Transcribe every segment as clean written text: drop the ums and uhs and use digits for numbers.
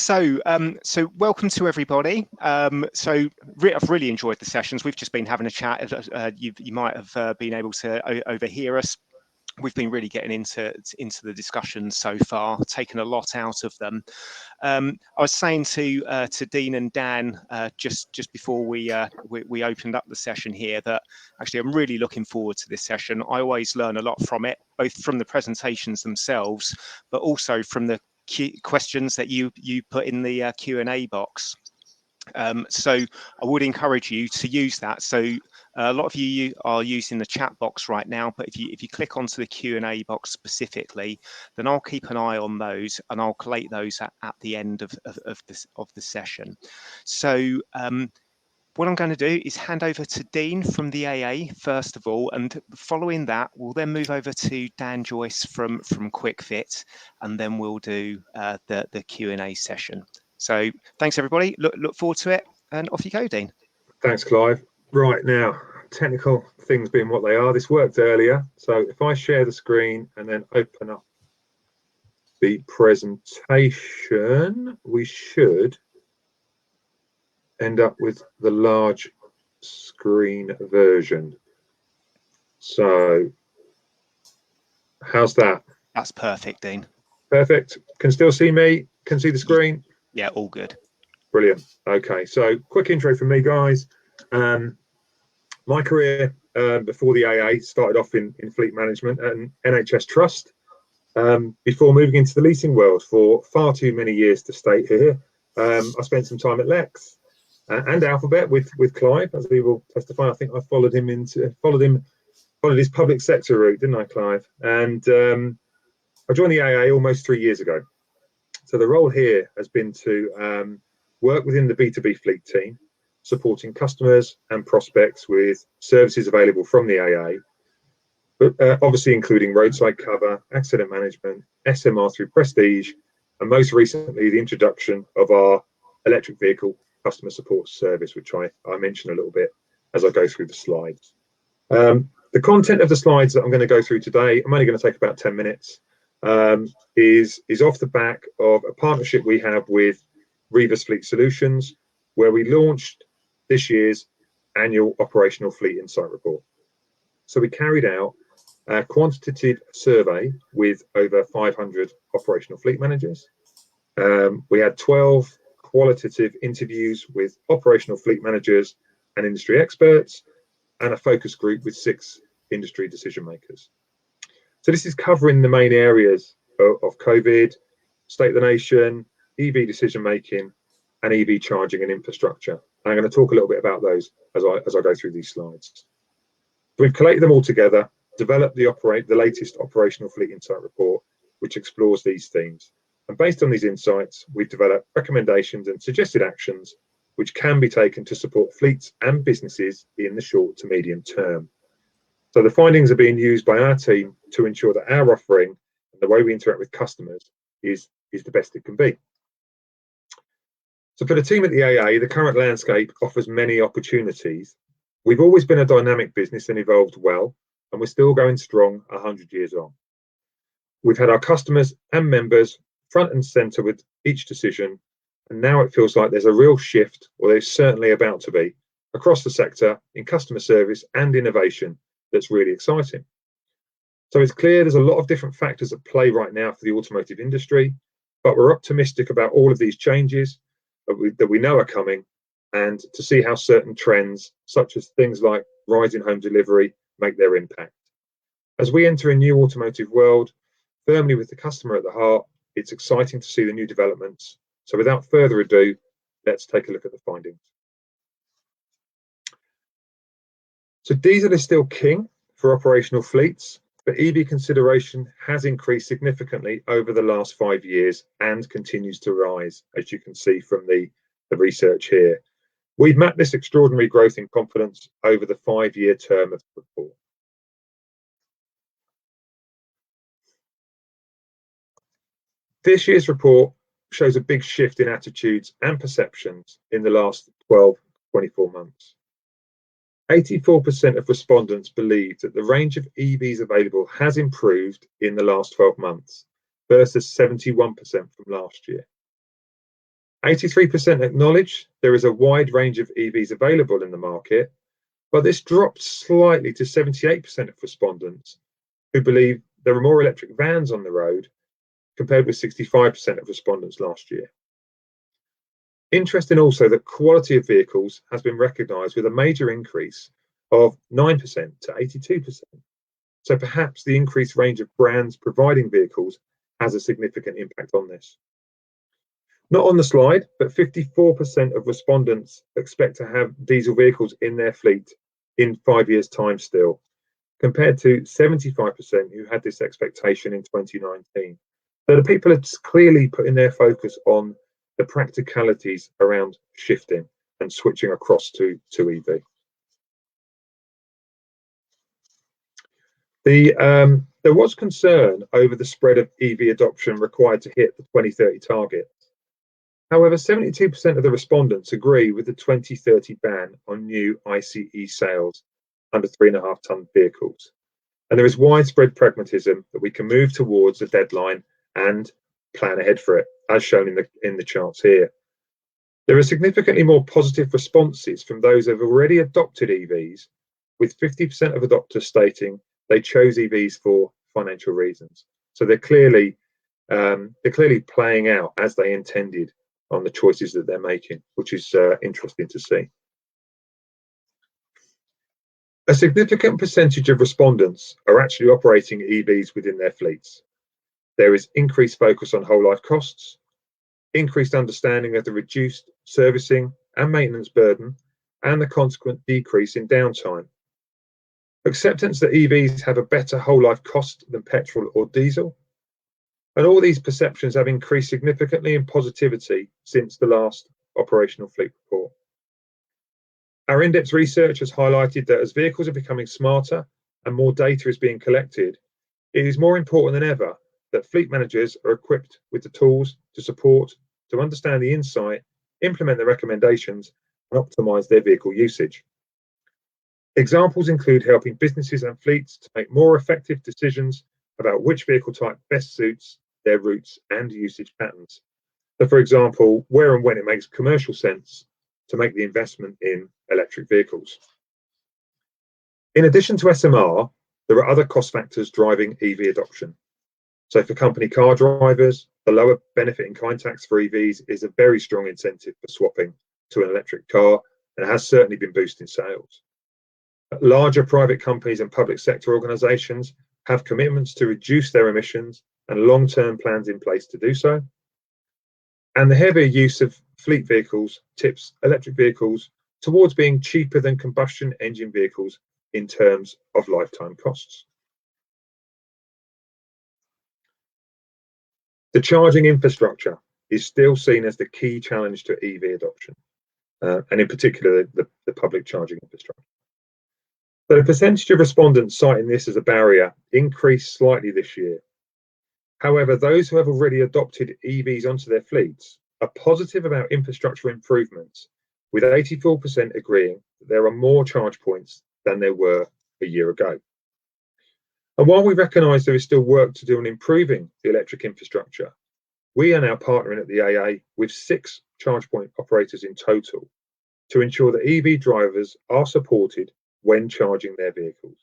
So welcome to everybody. I've really enjoyed the sessions. We've just been having a chat. You might have been able to overhear us. We've been really getting into the discussions so far, taken a lot out of them. I was saying to Dean and Dan just before we opened up the session here that actually I'm really looking forward to this session. I always learn a lot from it, both from the presentations themselves, but also from the questions that you put in the Q&A box. So I would encourage you to use that. So a lot of you are using the chat box right now, but if you click onto the Q&A box specifically, then I'll keep an eye on those and I'll collate those at the end of the session. So what I'm going to do is hand over to Dean from the AA first of all, and following that, we'll then move over to Dan Joyce from Kwik Fit, and then we'll do the Q&A session. So thanks everybody. Look forward to it, and off you go, Dean. Thanks, Clive. Right now, technical things being what they are, this worked earlier. So if I share the screen and then open up the presentation, we should end up with the large screen version. So how's that? That's perfect, Dean. Perfect. Can still see me? Can see the screen? Yeah, all good. Brilliant. Okay, so quick intro from me, guys. My career before the AA started off in fleet management and NHS Trust before moving into the leasing world for far too many years to state here. I spent some time at Lex and Alphabet with Clive, as he will testify. I think I followed his public sector route, didn't I, Clive? And I joined the AA almost 3 years ago. So the role here has been to work within the B2B fleet team, supporting customers and prospects with services available from the AA, but obviously including roadside cover, accident management, SMR through Prestige, and most recently the introduction of our electric vehicle customer support service, which I mention a little bit as I go through the slides. The content of the slides that I'm going to go through today, I'm only going to take about 10 minutes, is off the back of a partnership we have with Revis Fleet Solutions, where we launched this year's annual operational fleet insight report. So we carried out a quantitative survey with over 500 operational fleet managers. We had 12 qualitative interviews with operational fleet managers and industry experts, and a focus group with 6 industry decision makers. So this is covering the main areas of COVID, state of the nation, EV decision making, and EV charging and infrastructure. I'm going to talk a little bit about those as I go through these slides. We've collated them all together, developed the latest operational fleet insight report, which explores these themes. And based on these insights, we've developed recommendations and suggested actions which can be taken to support fleets and businesses in the short to medium term. So the findings are being used by our team to ensure that our offering and the way we interact with customers is the best it can be. So for the team at the AA, the current landscape offers many opportunities. We've always been a dynamic business and evolved well, and we're still going strong 100 years on. We've had our customers and members front and centre with each decision, and now it feels like there's a real shift, or there's certainly about to be, across the sector in customer service and innovation that's really exciting. So it's clear there's a lot of different factors at play right now for the automotive industry, but we're optimistic about all of these changes that we know are coming, and to see how certain trends, such as things like rising home delivery, make their impact. As we enter a new automotive world, firmly with the customer at the heart, it's exciting to see the new developments. So without further ado, let's take a look at the findings. So diesel is still king for operational fleets, but EV consideration has increased significantly over the last 5 years and continues to rise, as you can see from the research here. We've mapped this extraordinary growth in confidence over the 5-year term of the report. This year's report shows a big shift in attitudes and perceptions in the last 12-24 months. 84% of respondents believe that the range of EVs available has improved in the last 12 months versus 71% from last year. 83% acknowledge there is a wide range of EVs available in the market, but this dropped slightly to 78% of respondents who believe there are more electric vans on the road, compared with 65% of respondents last year. Interesting also that quality of vehicles has been recognised with a major increase of 9% to 82%. So perhaps the increased range of brands providing vehicles has a significant impact on this. Not on the slide, but 54% of respondents expect to have diesel vehicles in their fleet in 5 years' time still, compared to 75% who had this expectation in 2019. So the people are clearly putting their focus on the practicalities around shifting and switching across to EV. There was concern over the spread of EV adoption required to hit the 2030 target. However, 72% of the respondents agree with the 2030 ban on new ICE sales under 3.5 ton vehicles. And there is widespread pragmatism that we can move towards a deadline and plan ahead for it, as shown in the charts here. There are significantly more positive responses from those who have already adopted EVs, with 50% of adopters stating they chose EVs for financial reasons. So they're clearly playing out as they intended on the choices that they're making, which is interesting to see. A significant percentage of respondents are actually operating EVs within their fleets. There is increased focus on whole life costs, increased understanding of the reduced servicing and maintenance burden, and the consequent decrease in downtime. Acceptance that EVs have a better whole life cost than petrol or diesel. And all these perceptions have increased significantly in positivity since the last operational fleet report. Our in-depth research has highlighted that as vehicles are becoming smarter and more data is being collected, it is more important than ever that fleet managers are equipped with the tools to understand the insight, implement the recommendations, and optimize their vehicle usage. Examples include helping businesses and fleets to make more effective decisions about which vehicle type best suits their routes and usage patterns. So, for example, where and when it makes commercial sense to make the investment in electric vehicles. In addition to SMR, there are other cost factors driving EV adoption. So for company car drivers, the lower benefit in kind tax for EVs is a very strong incentive for swapping to an electric car, and has certainly been boosting sales. Larger private companies and public sector organisations have commitments to reduce their emissions and long-term plans in place to do so. And the heavier use of fleet vehicles tips electric vehicles towards being cheaper than combustion engine vehicles in terms of lifetime costs. The charging infrastructure is still seen as the key challenge to EV adoption, and in particular the public charging infrastructure. So the percentage of respondents citing this as a barrier increased slightly this year. However, those who have already adopted EVs onto their fleets are positive about infrastructure improvements, with 84% agreeing that there are more charge points than there were a year ago. And while we recognise there is still work to do on improving the electric infrastructure, we are now partnering at the AA with 6 charge point operators in total to ensure that EV drivers are supported when charging their vehicles.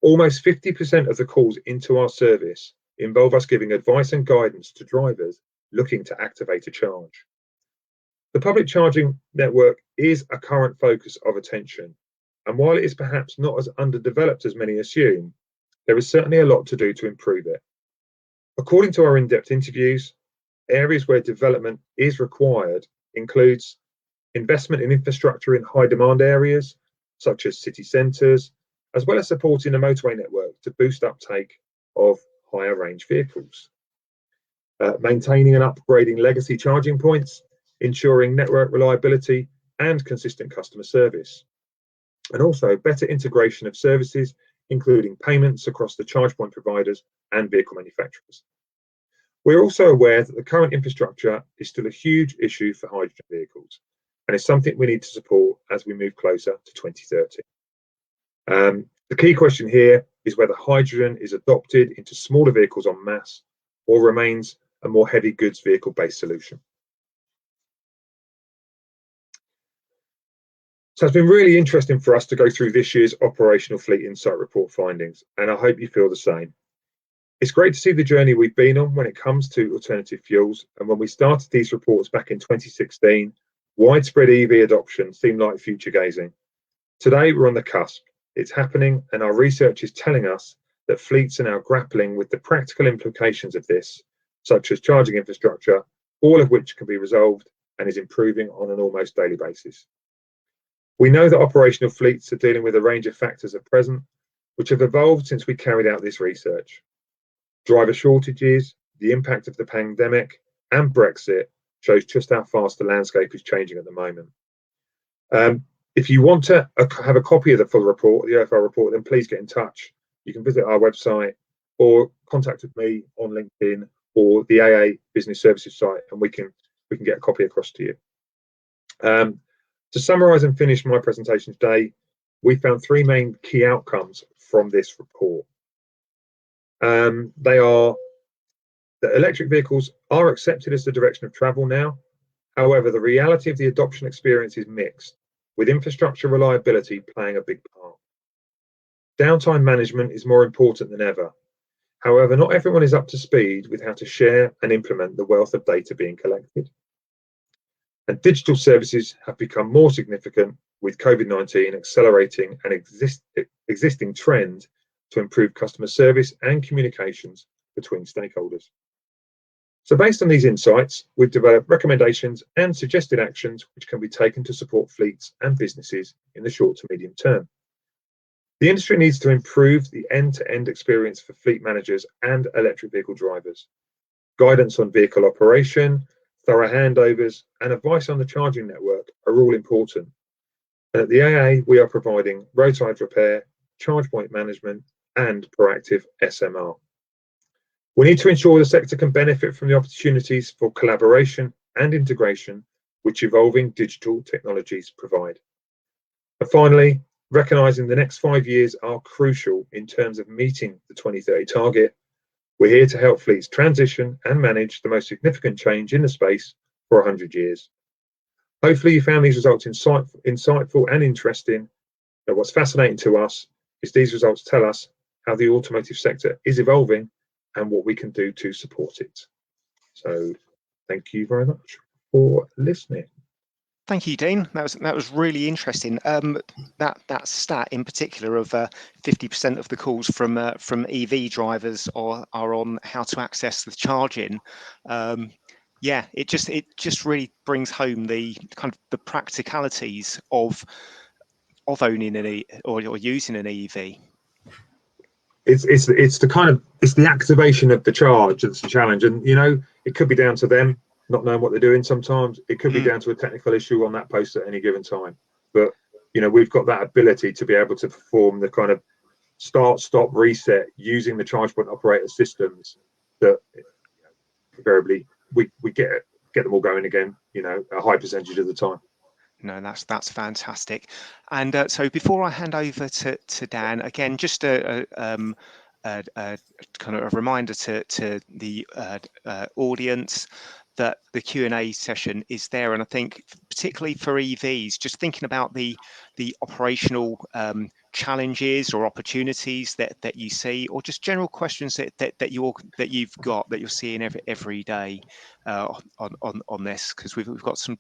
Almost 50% of the calls into our service involve us giving advice and guidance to drivers looking to activate a charge. The public charging network is a current focus of attention, and while it is perhaps not as underdeveloped as many assume, there is certainly a lot to do to improve it. According to our in-depth interviews, areas where development is required includes investment in infrastructure in high demand areas, such as city centres, as well as supporting the motorway network to boost uptake of higher range vehicles. Maintaining and upgrading legacy charging points, ensuring network reliability and consistent customer service. And also better integration of services, including payments across the charge point providers and vehicle manufacturers. We're also aware that the current infrastructure is still a huge issue for hydrogen vehicles, and it's something we need to support as we move closer to 2030. The key question here is whether hydrogen is adopted into smaller vehicles en masse or remains a more heavy goods vehicle-based solution. So it's been really interesting for us to go through this year's Operational Fleet Insight Report findings, and I hope you feel the same. It's great to see the journey we've been on when it comes to alternative fuels, and when we started these reports back in 2016, widespread EV adoption seemed like future gazing. Today we're on the cusp. It's happening, and our research is telling us that fleets are now grappling with the practical implications of this, such as charging infrastructure, all of which can be resolved and is improving on an almost daily basis. We know that operational fleets are dealing with a range of factors at present, which have evolved since we carried out this research. Driver shortages, the impact of the pandemic, and Brexit shows just how fast the landscape is changing at the moment. If you want to have a copy of the full report, the OFL report, then please get in touch. You can visit our website or contact me on LinkedIn or the AA Business Services site, and we can get a copy across to you. To summarise and finish my presentation today, we found three main key outcomes from this report. They are that electric vehicles are accepted as the direction of travel now. However, the reality of the adoption experience is mixed, with infrastructure reliability playing a big part. Downtime management is more important than ever. However, not everyone is up to speed with how to share and implement the wealth of data being collected. And digital services have become more significant, with COVID-19 accelerating an existing trend to improve customer service and communications between stakeholders. So based on these insights, we've developed recommendations and suggested actions which can be taken to support fleets and businesses in the short to medium term. The industry needs to improve the end-to-end experience for fleet managers and electric vehicle drivers. Guidance on vehicle operation, thorough handovers, and advice on the charging network are all important. And at the AA, we are providing roadside repair, charge point management, and proactive SMR. We need to ensure the sector can benefit from the opportunities for collaboration and integration which evolving digital technologies provide. And finally, recognising the next 5 years are crucial in terms of meeting the 2030 target, we're here to help fleets transition and manage the most significant change in the space for 100 years. Hopefully you found these results insightful and interesting. But what's fascinating to us is these results tell us how the automotive sector is evolving and what we can do to support it. So thank you very much for listening. Thank you, Dean. That was really interesting. That stat in particular of 50% of the calls from EV drivers are on how to access the charging. Yeah, it just really brings home the kind of the practicalities of owning or using an EV. It's the activation of the charge that's the challenge, and you know it could be down to them not knowing what they're doing. Sometimes it could be down to a technical issue on that post at any given time, but you know we've got that ability to be able to perform the kind of start, stop, reset using the charge point operator systems that invariably we get them all going again, you know, a high percentage of the time. No, that's fantastic. And so before I hand over to Dan, again, just a kind of a reminder to the audience that the Q&A session is there, and I think particularly for EVs, just thinking about the operational challenges or opportunities that you see, or just general questions that you're seeing every day on this, because we've got some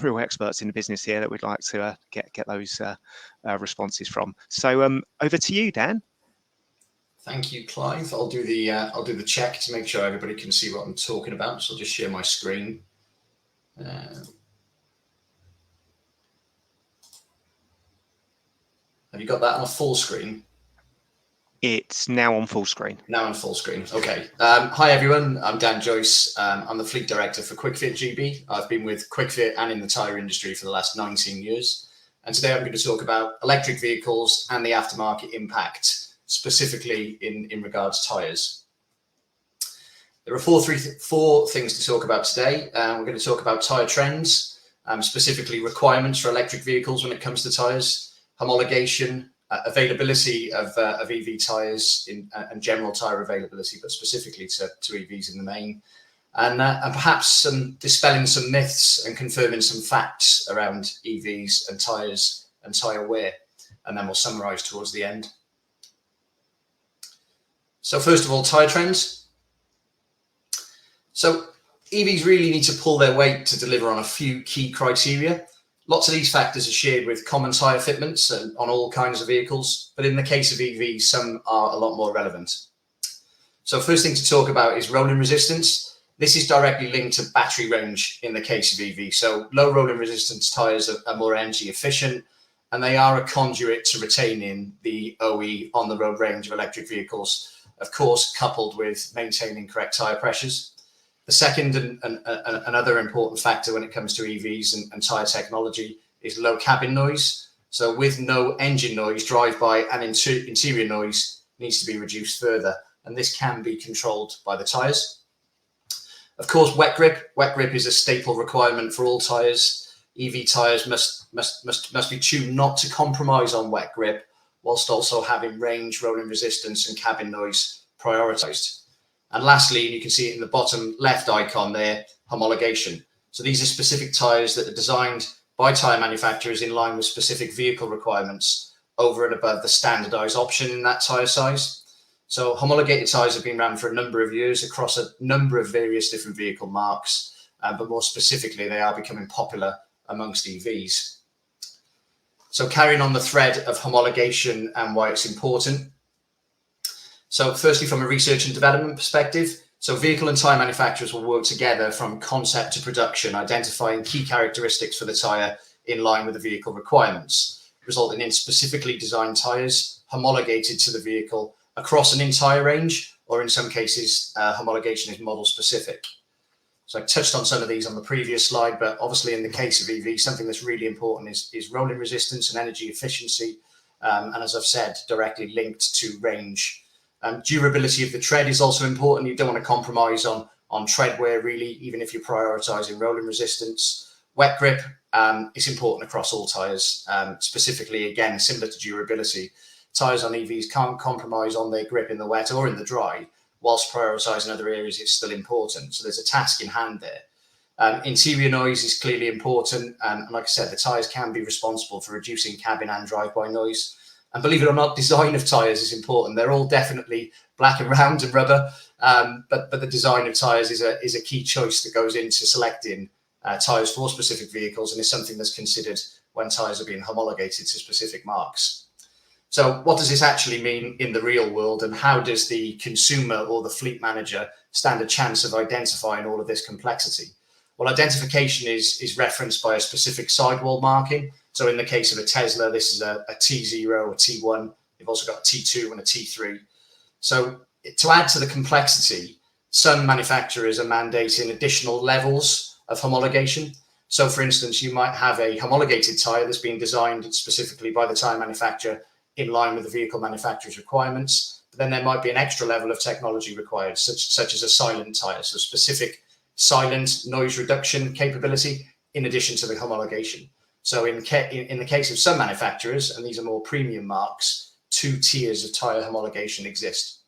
real experts in the business here that we'd like to get those responses from. So over to you, Dan. Thank you, Clive. I'll do the check to make sure everybody can see what I'm talking about. So I'll just share my screen. Have you got that on a full screen? It's now on full screen. Now on full screen. Okay. Hi everyone. I'm Dan Joyce. I'm the fleet director for Kwik Fit GB. I've been with Kwik Fit and in the tyre industry for the last 19 years. And today I'm going to talk about electric vehicles and the aftermarket impact, specifically in regards to tyres. There are four things to talk about today. We're going to talk about tyre trends, specifically requirements for electric vehicles when it comes to tyres, homologation, availability of EV tyres and general tyre availability, but specifically to EVs in the main. and perhaps dispelling some myths and confirming some facts around EVs and tyres and tyre wear. And then we'll summarise towards the end. So first of all, tyre trends. So EVs really need to pull their weight to deliver on a few key criteria. Lots of these factors are shared with common tyre fitments and on all kinds of vehicles, but in the case of EVs, some are a lot more relevant. So first thing to talk about is rolling resistance. This is directly linked to battery range in the case of EV. So low rolling resistance tyres are more energy efficient, and they are a conduit to retaining the OE on the road range of electric vehicles, of course, coupled with maintaining correct tyre pressures. The second and another important factor when it comes to EVs and tyre technology is low cabin noise. So with no engine noise, drive-by and interior noise needs to be reduced further, and this can be controlled by the tyres. Of course, wet grip. Wet grip is a staple requirement for all tyres. EV tyres must be tuned not to compromise on wet grip, whilst also having range, rolling resistance and cabin noise prioritised. And lastly, you can see it in the bottom left icon there, homologation. So these are specific tyres that are designed by tyre manufacturers in line with specific vehicle requirements over and above the standardised option in that tyre size. So homologated tyres have been around for a number of years across a number of various different vehicle marques, but more specifically, they are becoming popular amongst EVs. So carrying on the thread of homologation and why it's important. So firstly, from a research and development perspective, so vehicle and tyre manufacturers will work together from concept to production, identifying key characteristics for the tyre in line with the vehicle requirements, resulting in specifically designed tyres homologated to the vehicle across an entire range, or in some cases, homologation is model specific. So I touched on some of these on the previous slide, but obviously in the case of EV, something that's really important is rolling resistance and energy efficiency. And as I've said, directly linked to range. Durability of the tread is also important. You don't want to compromise on tread wear, really, even if you're prioritizing rolling resistance. Wet grip is important across all tyres, specifically, again, similar to durability. Tyres on EVs can't compromise on their grip in the wet or in the dry, whilst prioritising other areas, it's still important. So there's a task in hand there. Interior noise is clearly important. And like I said, the tyres can be responsible for reducing cabin and drive-by noise. And believe it or not, design of tyres is important. They're all definitely black and round and rubber, but the design of tyres is a key choice that goes into selecting tyres for specific vehicles, and is something that's considered when tyres are being homologated to specific marques. So what does this actually mean in the real world, and how does the consumer or the fleet manager stand a chance of identifying all of this complexity? Well, identification is referenced by a specific sidewall marking. So in the case of a Tesla, this is a T0, a T1. You've also got a T2 and a T3. So to add to the complexity, some manufacturers are mandating additional levels of homologation. So for instance, you might have a homologated tyre that's been designed specifically by the tyre manufacturer in line with the vehicle manufacturer's requirements. But then there might be an extra level of technology required, such as a silent tyre, so specific silent noise reduction capability in addition to the homologation. So in the case of some manufacturers, and these are more premium marques, 2 tiers of tyre homologation exist.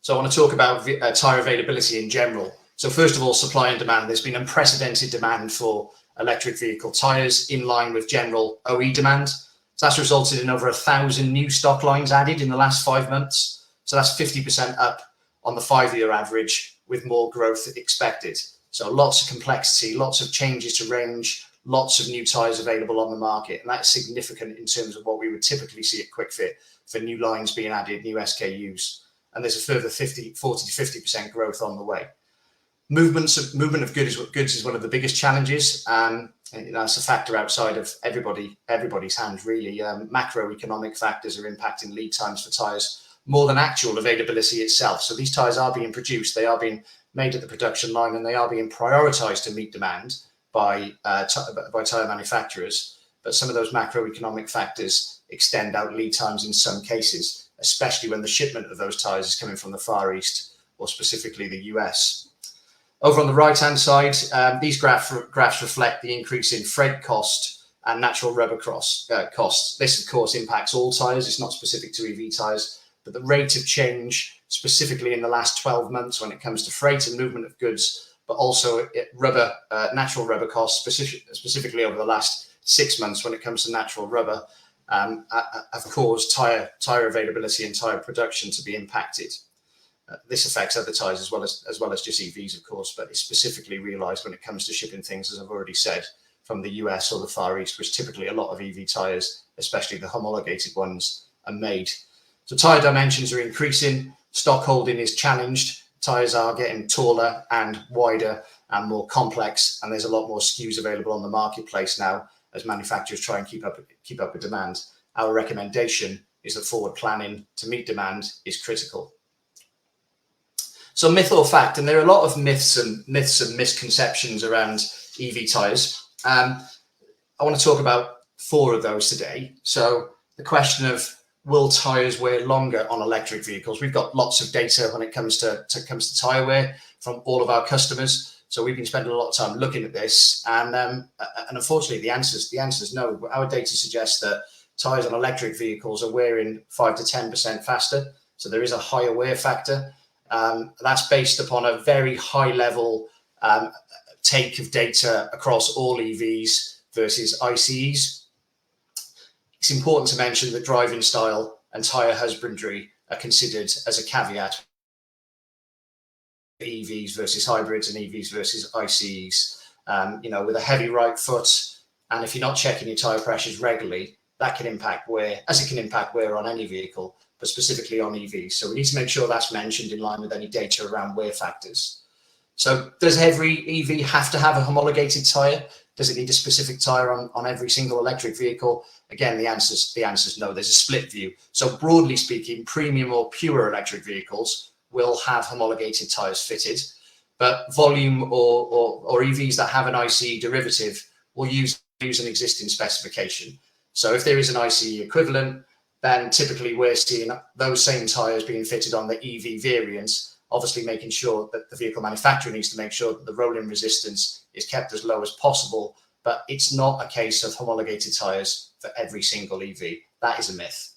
So I want to talk about tyre availability in general. So first of all, supply and demand. There's been unprecedented demand for electric vehicle tyres in line with general OE demand. So that's resulted in over 1,000 new stock lines added in the last 5 months. So that's 50% up on the 5-year average, with more growth expected. So lots of complexity, lots of changes to range, lots of new tyres available on the market. And that's significant in terms of what we would typically see at Kwik Fit for new lines being added, new SKUs. And there's a further 40 to 50% growth on the way. Movement of goods is one of the biggest challenges. And that's a factor outside of everybody's hands, really. Macroeconomic factors are impacting lead times for tyres more than actual availability itself. So these tyres are being produced, they are being made at the production line, and they are being prioritised to meet demand by tyre manufacturers. But some of those macroeconomic factors extend out lead times in some cases, especially when the shipment of those tyres is coming from the Far East, or specifically the US. Over on the right-hand side, these graphs reflect the increase in freight cost and natural rubber costs. This, of course, impacts all tyres. It's not specific to EV tyres, but the rate of change specifically in the last 12 months when it comes to freight and movement of goods, but also rubber, natural rubber costs, specifically over the last 6 months when it comes to natural rubber, have caused tyre availability and tyre production to be impacted. This affects other tyres as well as just EVs, of course, but it's specifically realised when it comes to shipping things, as I've already said, from the US or the Far East, which typically a lot of EV tyres, especially the homologated ones, are made. So tyre dimensions are increasing, stock holding is challenged, tyres are getting taller and wider and more complex, and there's a lot more SKUs available on the marketplace now as manufacturers try and keep up with demand. Our recommendation is that forward planning to meet demand is critical. So myth or fact, and there are a lot of myths and misconceptions around EV tyres. I want to talk about 4 of those today. So the question of, will tyres wear longer on electric vehicles? We've got lots of data when it comes to tyre wear from all of our customers. So we've been spending a lot of time looking at this, and unfortunately, the answer is no. Our data suggests that tyres on electric vehicles are wearing 5 to 10% faster. So there is a higher wear factor. That's based upon a very high level take of data across all EVs versus ICEs. It's important to mention that driving style and tyre husbandry are considered as a caveat. EVs versus hybrids and EVs versus ICEs, with a heavy right foot, and if you're not checking your tyre pressures regularly, that can impact wear, as it can impact wear on any vehicle, but specifically on EVs. So we need to make sure that's mentioned in line with any data around wear factors. So does every EV have to have a homologated tyre? Does it need a specific tyre on every single electric vehicle? Again, the answer is no. There's a split view. So broadly speaking, premium or pure electric vehicles will have homologated tyres fitted, but volume or EVs that have an ICE derivative will use an existing specification. So if there is an ICE equivalent, then typically we're seeing those same tyres being fitted on the EV variants, obviously making sure that the vehicle manufacturer needs to make sure that the rolling resistance is kept as low as possible, but it's not a case of homologated tyres for every single EV. That is a myth.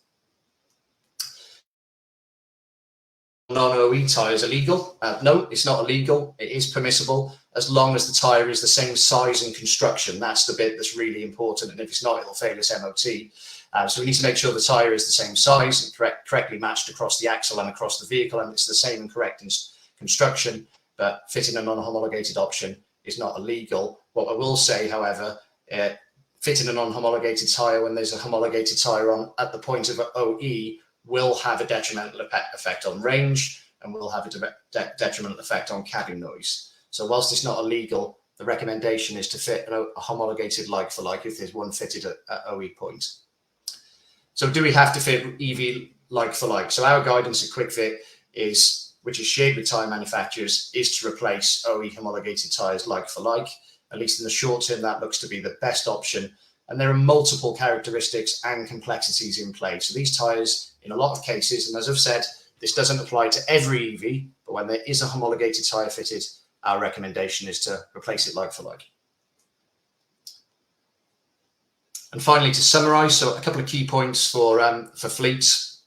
Non-OE tyres illegal? No, it's not illegal. It is permissible as long as the tyre is the same size and construction. That's the bit that's really important, and if it's not, it'll fail its MOT. So we need to make sure the tyre is the same size and correctly matched across the axle and across the vehicle, and it's the same and correct in construction, but fitting a non-homologated option is not illegal. What I will say, however, fitting a non-homologated tyre when there's a homologated tyre on at the point of OE will have a detrimental effect on range and will have a detrimental effect on cabin noise. So whilst it's not illegal, the recommendation is to fit a homologated like for like if there's one fitted at OE point. So do we have to fit EV like for like? So our guidance at Kwik Fit which is shared with tyre manufacturers, is to replace OE homologated tyres like for like. At least in the short term, that looks to be the best option. And there are multiple characteristics and complexities in play. So these tyres, in a lot of cases, and as I've said, this doesn't apply to every EV, but when there is a homologated tyre fitted, our recommendation is to replace it like for like. And finally, to summarise, so a couple of key points for fleets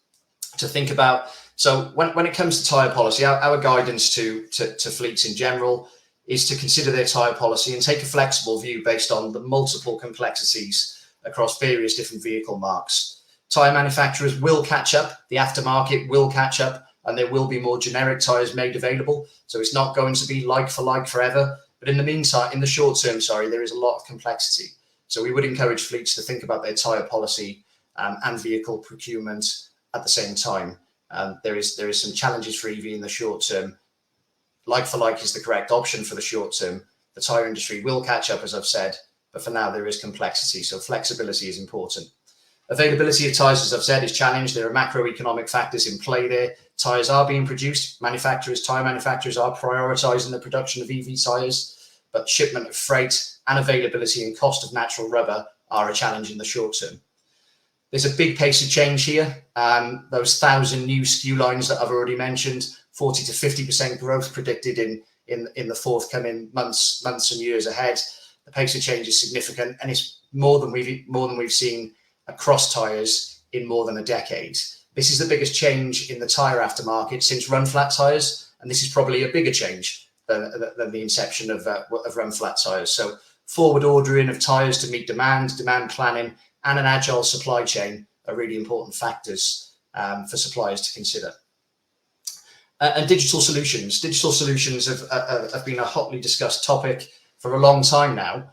to think about. So when it comes to tyre policy, our guidance to fleets in general is to consider their tyre policy and take a flexible view based on the multiple complexities across various different vehicle marques. Tyre manufacturers will catch up, the aftermarket will catch up, and there will be more generic tyres made available. So it's not going to be like for like forever. But in the meantime, in the short term, there is a lot of complexity. So we would encourage fleets to think about their tyre policy and vehicle procurement at the same time. There is some challenges for EV in the short term. Like for like is the correct option for the short term. The tyre industry will catch up, as I've said, but for now there is complexity. So flexibility is important. Availability of tyres, as I've said, is challenged. There are macroeconomic factors in play there. Tyres are being produced. Tyre manufacturers are prioritising the production of EV tyres, but shipment of freight and availability and cost of natural rubber are a challenge in the short term. There's a big pace of change here. Those 1,000 new SKU lines that I've already mentioned, 40 to 50% growth predicted in the forthcoming months and years ahead. The pace of change is significant, and it's more than we've seen across tyres in more than a decade. This is the biggest change in the tyre aftermarket since run flat tyres, and this is probably a bigger change than the inception of run flat tyres. So forward ordering of tyres to meet demand planning, and an agile supply chain are really important factors for suppliers to consider. And digital solutions. Digital solutions have been a hotly discussed topic for a long time now.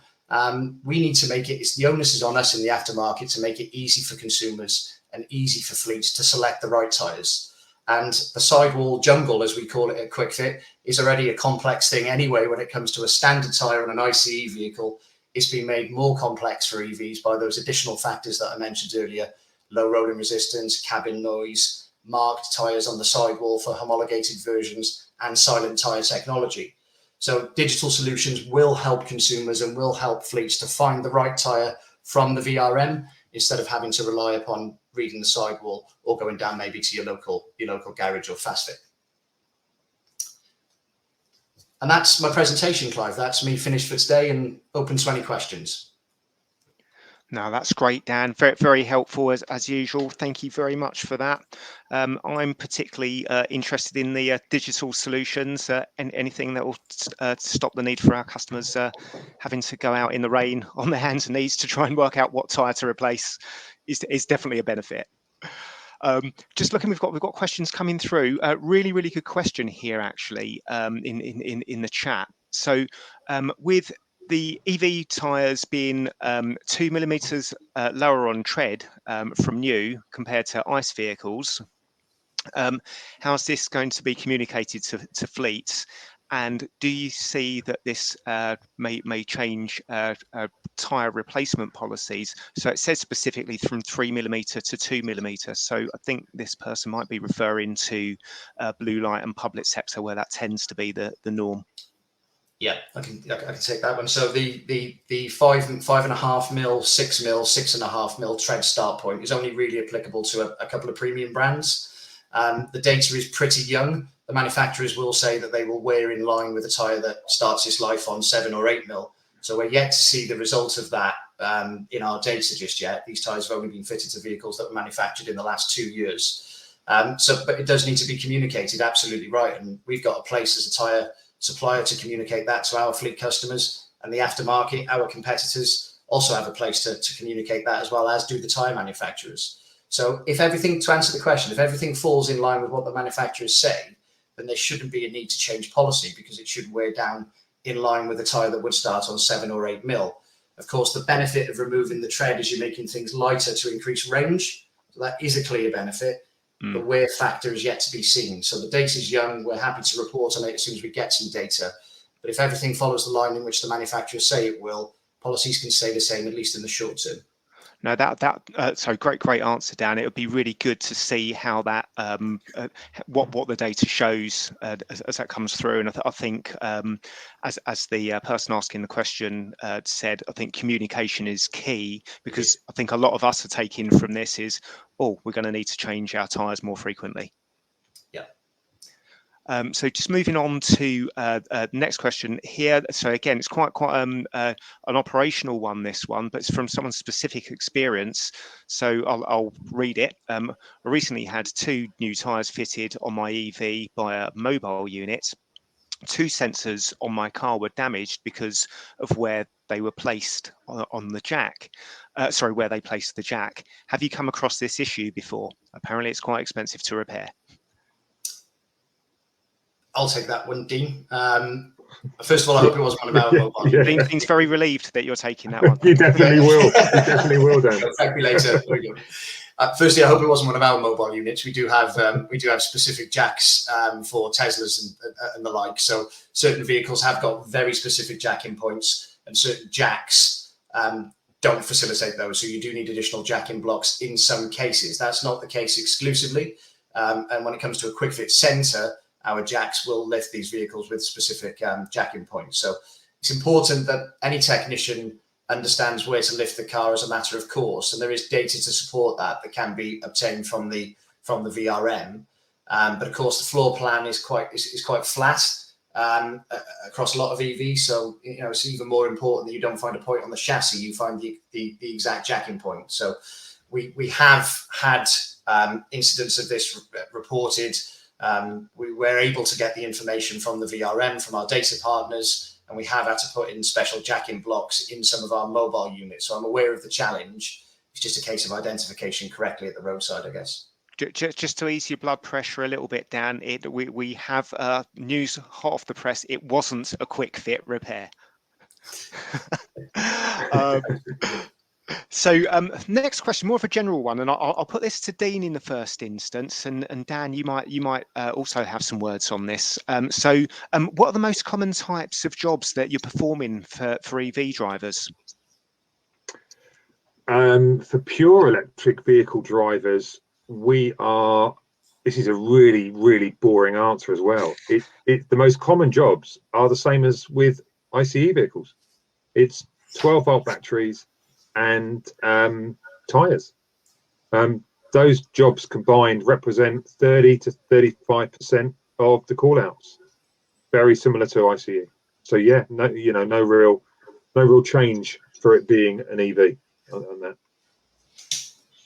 We need to make it, the onus is on us in the aftermarket to make it easy for consumers and easy for fleets to select the right tyres. And the sidewall jungle, as we call it at Kwik Fit, is already a complex thing anyway when it comes to a standard tyre on an ICE vehicle. It's been made more complex for EVs by those additional factors that I mentioned earlier: low rolling resistance, cabin noise, marked tyres on the sidewall for homologated versions, and silent tyre technology. So digital solutions will help consumers and will help fleets to find the right tyre from the VRM, instead of having to rely upon reading the sidewall or going down maybe to your local garage or fast fit. And that's my presentation, Clive. That's me finished for today and open to any questions. No, that's great, Dan. Very, very helpful as usual. Thank you very much for that. I'm particularly interested in the digital solutions and anything that will stop the need for our customers having to go out in the rain on their hands and knees to try and work out what tyre to replace is definitely a benefit. Just looking, we've got questions coming through. Really good question here, actually, in the chat. So with the EV tyres being 2 millimeters lower on tread from new compared to ICE vehicles, how's this going to be communicated to fleets? And do you see that this may change tyre replacement policies? So it says specifically from 3 millimeter to 2 millimeter. So I think this person might be referring to blue light and public sector, where that tends to be the norm. Yeah, I can take that one. So the 5.5 mil, 6 mil, 6.5 mil tread start point is only really applicable to a couple of premium brands. The data is pretty young. The manufacturers will say that they will wear in line with a tyre that starts its life on 7 or 8 mil. So we're yet to see the result of that in our data just yet. These tyres have only been fitted to vehicles that were manufactured in the last 2 years. But it does need to be communicated, absolutely right. And we've got a place as a tyre supplier to communicate that to our fleet customers, and the aftermarket, our competitors, also have a place to communicate that, as well as do the tyre manufacturers. So if everything, to answer the question, if everything falls in line with what the manufacturers say, then there shouldn't be a need to change policy, because it should wear down in line with a tyre that would start on 7 or 8 mil. Of course, the benefit of removing the tread is you're making things lighter to increase range. So that is a clear benefit. The wear factor is yet to be seen. So the data is young. We're happy to report on it as soon as we get some data. But if everything follows the line in which the manufacturers say it will, policies can stay the same, at least in the short term. No, so great answer, Dan. It would be really good to see how that what the data shows as that comes through. And I think as the person asking the question said, I think communication is key, because I think a lot of us are taking from this is, oh, we're going to need to change our tyres more frequently. Yeah. So just moving on to the next question here. So again, it's quite an operational one, this one, but it's from someone's specific experience. So I'll read it. I recently had 2 new tyres fitted on my EV by a mobile unit. 2 sensors on my car were damaged because of where they were placed on the jack. Where they placed the jack. Have you come across this issue before? Apparently, it's quite expensive to repair. I'll take that one, Dean. First of all, I hope it wasn't one of our mobile. Yeah. Dean's very relieved that you're taking that one. You definitely will. You definitely will, Dan. Thank me later. Firstly, I hope it wasn't one of our mobile units. We do have specific jacks for Teslas and the like. So certain vehicles have got very specific jacking points, and certain jacks don't facilitate those. So you do need additional jacking blocks in some cases. That's not the case exclusively. And when it comes to a Kwik Fit centre, our jacks will lift these vehicles with specific jacking points. So it's important that any technician understands where to lift the car as a matter of course, and there is data to support that can be obtained from the VRM. But of course, the floor plan is quite flat across a lot of EVs. So it's even more important that you don't find a point on the chassis; you find the exact jacking point. So we have had incidents of this reported. We were able to get the information from the VRM, from our data partners, and we have had to put in special jack-in blocks in some of our mobile units. So I'm aware of the challenge. It's just a case of identification correctly at the roadside, I guess. Just to ease your blood pressure a little bit, Dan, we have news hot off the press. It wasn't a Kwik Fit repair. So next question, more of a general one, and I'll put this to Dean in the first instance, and Dan, you might also have some words on this. So what are the most common types of jobs that you're performing for EV drivers? For pure electric vehicle drivers, this is a really, really boring answer as well. The most common jobs are the same as with ICE vehicles. It's 12-volt batteries and tyres. Those jobs combined represent 30 to 35% of the call-outs. Very similar to ICE. So yeah, no real change for it being an EV on that.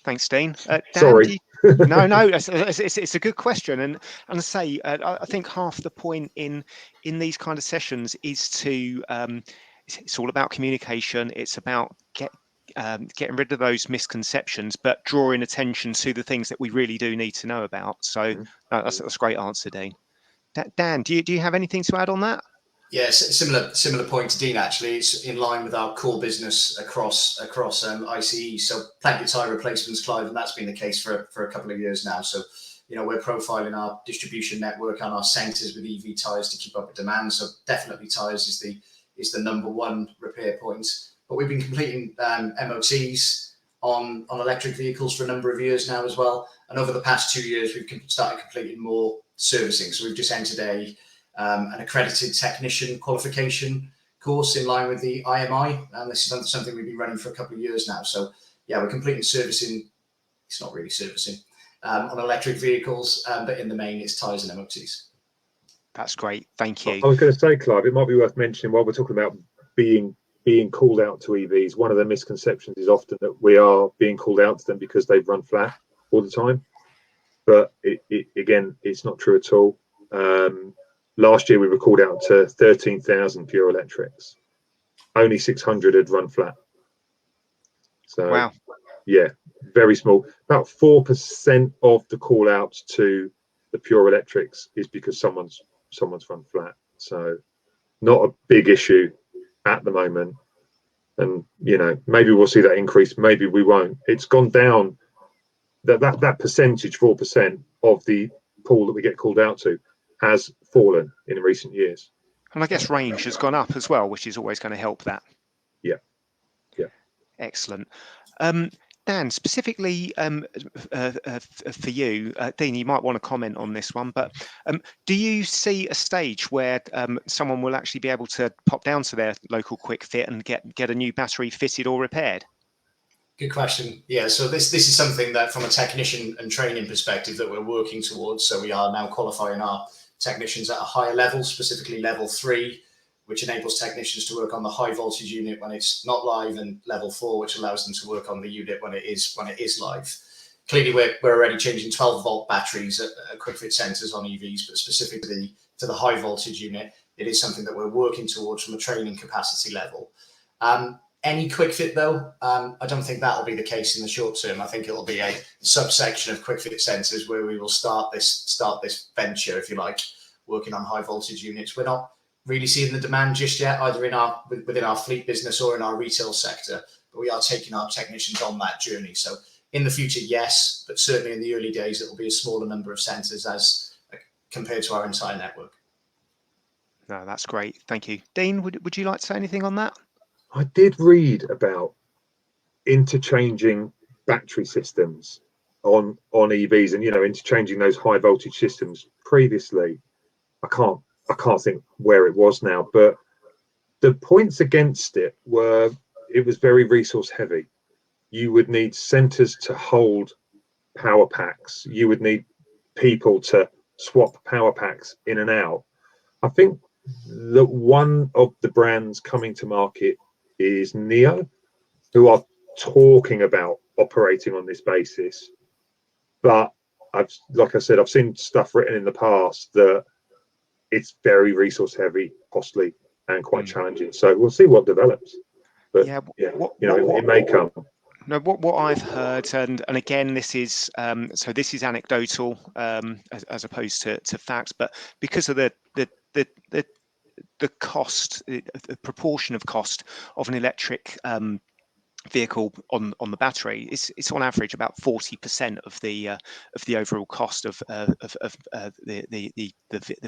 Thanks, Dean. Dan, sorry. No, it's a good question, and I say I think half the point in these kind of sessions is to it's all about communication. It's about getting rid of those misconceptions, but drawing attention to the things that we really do need to know about. So that's a great answer, Dean. Dan, do you have anything to add on that? Yes, similar point to Dean. Actually, it's in line with our core business across ICE. So plenty of tyre replacements, Clive, and that's been the case for a couple of years now. So we're profiling our distribution network and our centres with EV tyres to keep up with demand. So definitely tyres is the number one repair point. But we've been completing MOTs on electric vehicles for a number of years now as well. And over the past 2 years, we've started completing more servicing. So we've just entered an accredited technician qualification course in line with the IMI, and this is something we've been running for a couple of years now. So yeah, we're completing servicing. It's not really servicing on electric vehicles, but in the main, it's tyres and MOTs. That's great. Thank you. I was going to say, Clive, it might be worth mentioning while we're talking about being called out to EVs. One of the misconceptions is often that we are being called out to them because they've run flat all the time, but again, it's not true at all. Last year, we were called out to 13,000 pure electrics. Only 600 had run flat. So, wow. Yeah, very small. About 4% of the call outs to the pure electrics is because someone's run flat. So, not a big issue at the moment. And, maybe we'll see that increase. Maybe we won't. It's gone down. That percentage, 4% of the pool that we get called out to, has fallen in recent years. And I guess range has gone up as well, which is always going to help that. Yeah. Excellent. Dan, specifically for you, Dean, you might want to comment on this one, but do you see a stage where someone will actually be able to pop down to their local Kwik Fit and get a new battery fitted or repaired? Good question. Yeah, so this is something that from a technician and training perspective that we're working towards. So we are now qualifying our technicians at a higher level, specifically level 3, which enables technicians to work on the high voltage unit when it's not live, and level 4, which allows them to work on the unit when it is live. Clearly, we're already changing 12-volt batteries at Kwik Fit centres on EVs, but specifically to the high voltage unit, it is something that we're working towards from a training capacity level. Any Kwik Fit, though, I don't think that will be the case in the short term. I think it will be a subsection of Kwik Fit centres where we will start this venture, if you like, working on high voltage units. We're not really seeing the demand just yet, either within our fleet business or in our retail sector, but we are taking our technicians on that journey. So in the future, yes, but certainly in the early days, it will be a smaller number of centres as compared to our entire network. No, that's great. Thank you. Dean, would you like to say anything on that? I did read about interchanging battery systems on EVs and, interchanging those high voltage systems previously. I can't think where it was now, but the points against it were it was very resource heavy. You would need centers to hold power packs. You would need people to swap power packs in and out. I think that one of the brands coming to market is Neo, who are talking about operating on this basis. But like I said, I've seen stuff written in the past that it's very resource heavy, costly, and quite challenging. So we'll see what develops. But Yeah, it may come. No, what I've heard, and again, this is so this is anecdotal as opposed to facts, but because of the cost, the proportion of cost of an electric vehicle on the battery, it's on average about 40% of the overall cost of the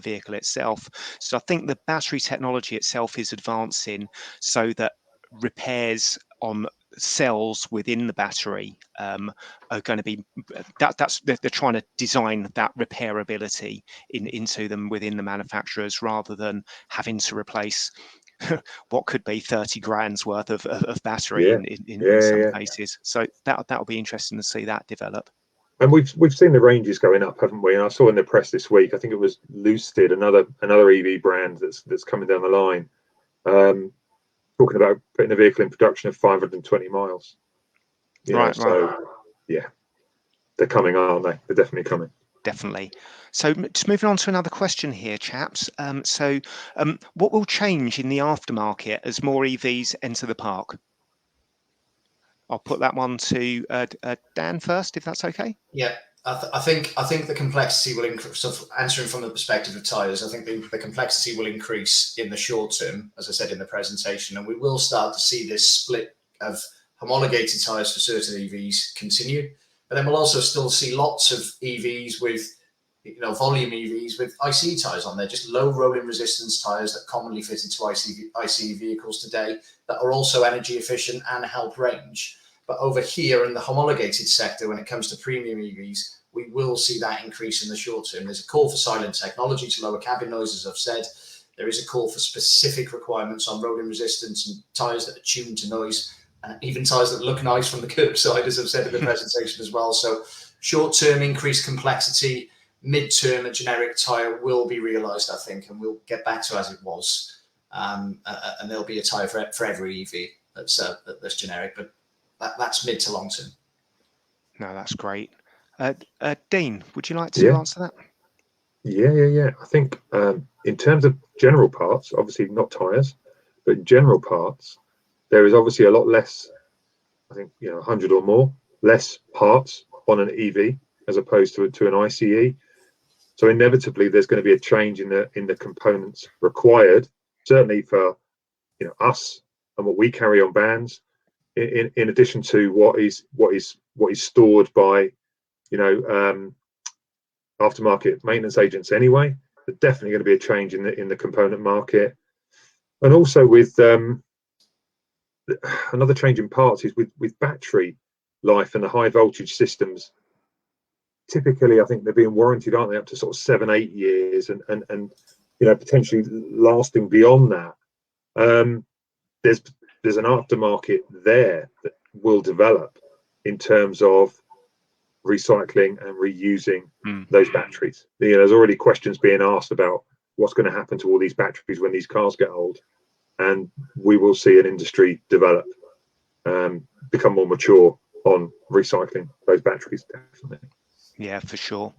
vehicle itself. So I think the battery technology itself is advancing so that repairs on cells within the battery are going to be they're trying to design that repairability into them within the manufacturers, rather than having to replace what could be 30 grand's worth of battery in some cases. So that'll be interesting to see that develop. And we've seen the ranges going up, haven't we? And I saw in the press this week, I think it was Lucid, another EV brand that's coming down the line, talking about putting a vehicle in production of 520 miles. Right. Yeah, they're coming, aren't they? They're definitely coming. Definitely. So just moving on to another question here, chaps. What will change in the aftermarket as more EVs enter the park? I'll put that one to Dan first, if that's okay. Yeah, I think the complexity will increase. So answering from the perspective of tyres, I think the complexity will increase in the short term, as I said in the presentation, and we will start to see this split of homologated tyres for certain EVs continue. But then we'll also still see lots of EVs with, volume EVs with ICE tyres on there, just low rolling resistance tyres that commonly fit into ICE vehicles today that are also energy efficient and help range. But over here in the homologated sector, when it comes to premium EVs, we will see that increase in the short term. There's a call for silent technology to lower cabin noise, as I've said. There is a call for specific requirements on rolling resistance and tyres that are tuned to noise, and even tyres that look nice from the curbside, as I've said in the presentation as well. So short-term increased complexity, mid-term a generic tyre will be realised, I think, and we'll get back to as it was. And there'll be a tyre for every EV that's generic, but that's mid to long term. No, that's great. Dean, would you like to answer that? Yeah. I think in terms of general parts, obviously not tyres, but general parts, there is obviously a lot less, I think, 100 or more, less parts on an EV as opposed to an ICE. So inevitably there's going to be a change in the components required, certainly for us and what we carry on vans, in addition to what is stored by aftermarket maintenance agents anyway. There's definitely going to be a change in the component market. And also with another change in parts is with battery life and the high voltage systems. Typically, I think they're being warranted, aren't they, up to sort of 7-8 years, and potentially lasting beyond that. There's an aftermarket there that will develop in terms of recycling and reusing those batteries. There's already questions being asked about what's going to happen to all these batteries when these cars get old, and we will see an industry develop, become more mature on recycling those batteries, definitely. Yeah, for sure.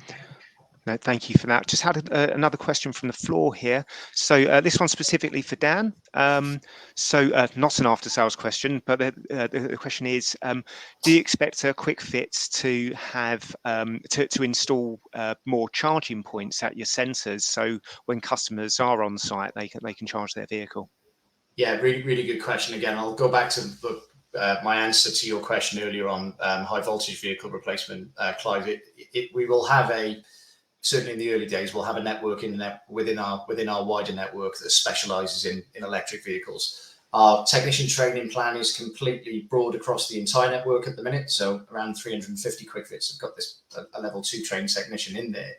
No, thank you for that. Just had another question from the floor here. So this one specifically for Dan. Not an after-sales question, but the question is: do you expect Kwik Fit to have to install more charging points at your centres, so when customers are on site, they can charge their vehicle? Yeah, really, really good question. Again, I'll go back to my answer to your question earlier on high voltage vehicle replacement, Clive. We will have certainly in the early days, we'll have a network within our wider network that specialises in electric vehicles. Our technician training plan is completely broad across the entire network at the minute. So around 350 Kwik Fits have got a level 2 trained technician in there.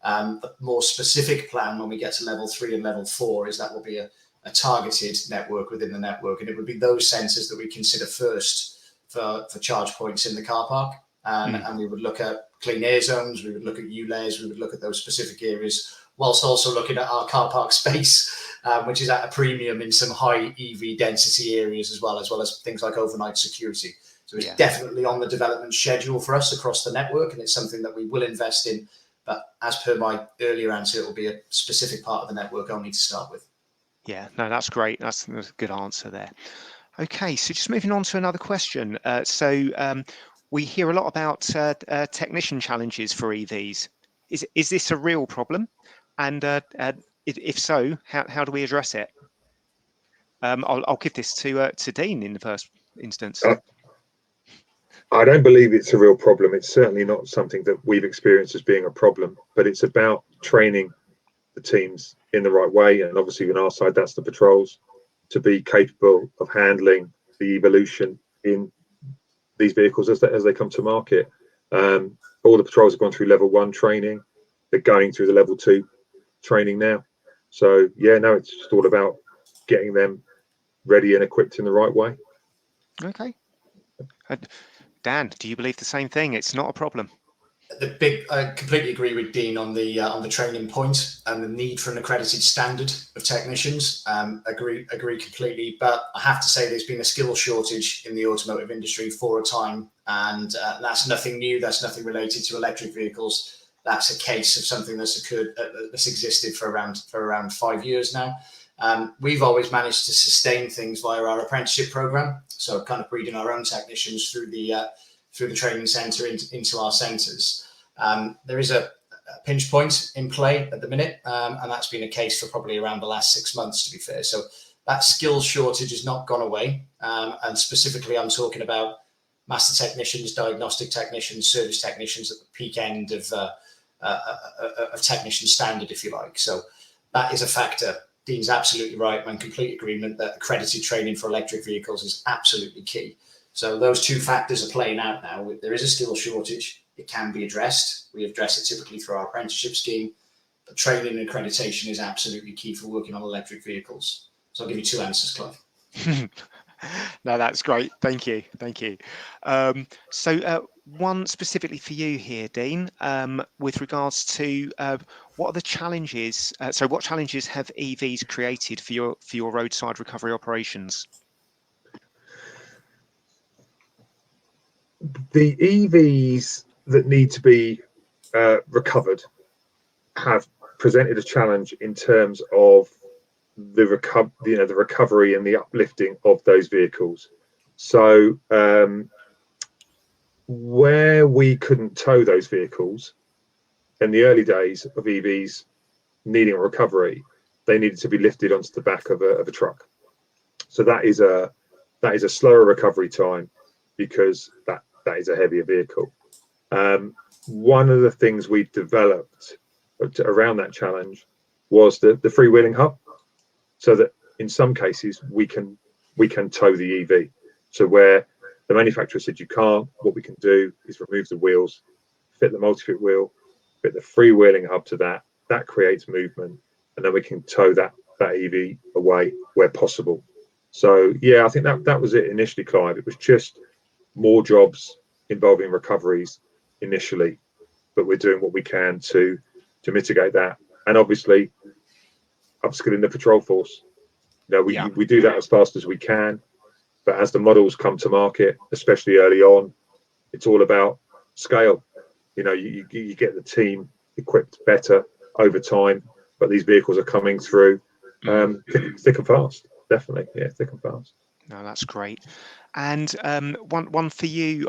The more specific plan when we get to level 3 and level 4 is that will be a targeted network within the network, and it would be those sensors that we consider first for charge points in the car park, and we would look at clean air zones, we would look at ULEZ, we would look at those specific areas, whilst also looking at our car park space, which is at a premium in some high EV density areas as well as things like overnight security. So it's definitely on the development schedule for us across the network, and it's something that we will invest in. But as per my earlier answer, it will be a specific part of the network only to start with. Yeah, no, that's great. That's a good answer there. Okay, so just moving on to another question. We hear a lot about technician challenges for EVs. Is this a real problem? And if so, how do we address it? I'll give this to Dean in the first instance. I don't believe it's a real problem. It's certainly not something that we've experienced as being a problem, but it's about training the teams in the right way. And obviously on our side, that's the patrols, to be capable of handling the evolution in these vehicles as they come to market. All the patrols have gone through level 1 training. They're going through the level 2 training now. So yeah, no, it's just all about getting them ready and equipped in the right way. Okay. Dan, do you believe the same thing? It's not a problem. I completely agree with Dean on the training point and the need for an accredited standard of technicians. Agree completely. But I have to say, there's been a skill shortage in the automotive industry for a time, and that's nothing new. That's nothing related to electric vehicles. That's a case of something that's occurred, that's existed for around 5 years now. We've always managed to sustain things via our apprenticeship program, so kind of breeding our own technicians through the training centre into our centres. There is a pinch point in play at the minute, and that's been a case for probably around the last 6 months, to be fair. So that skills shortage has not gone away, and specifically I'm talking about master technicians, diagnostic technicians, service technicians at the peak end of technician standard, if you like. So that is a factor. Dean's absolutely right. I'm in complete agreement that accredited training for electric vehicles is absolutely key. So those two factors are playing out now. There is a skill shortage. It can be addressed. We address it typically through our apprenticeship scheme. But training and accreditation is absolutely key for working on electric vehicles. So I'll give you 2 answers, Clive. No, that's great. Thank you. Thank you. So one specifically for you here, Dean, with regards to what are the challenges? So what challenges have EVs created for your roadside recovery operations? The EVs that need to be recovered have presented a challenge in terms of the recovery and the uplifting of those vehicles. So where we couldn't tow those vehicles in the early days of EVs needing a recovery, they needed to be lifted onto the back of a truck. So that is a slower recovery time, because that is a heavier vehicle. One of the things we developed around that challenge was the freewheeling hub, so that in some cases we can tow the EV. So where the manufacturer said you can't, what we can do is remove the wheels, fit the multi-fit wheel, fit the freewheeling hub to that. That creates movement, and then we can tow that EV away where possible. So yeah, I think that was it initially, Clive. It was just more jobs involving recoveries initially, but we're doing what we can to mitigate that, and obviously upskilling the patrol force. We do that as fast as we can, but as the models come to market, especially early on, it's all about scale. You get the team equipped better over time, but these vehicles are coming through thick and fast. Definitely, yeah, thick and fast. No, that's great. And one for you,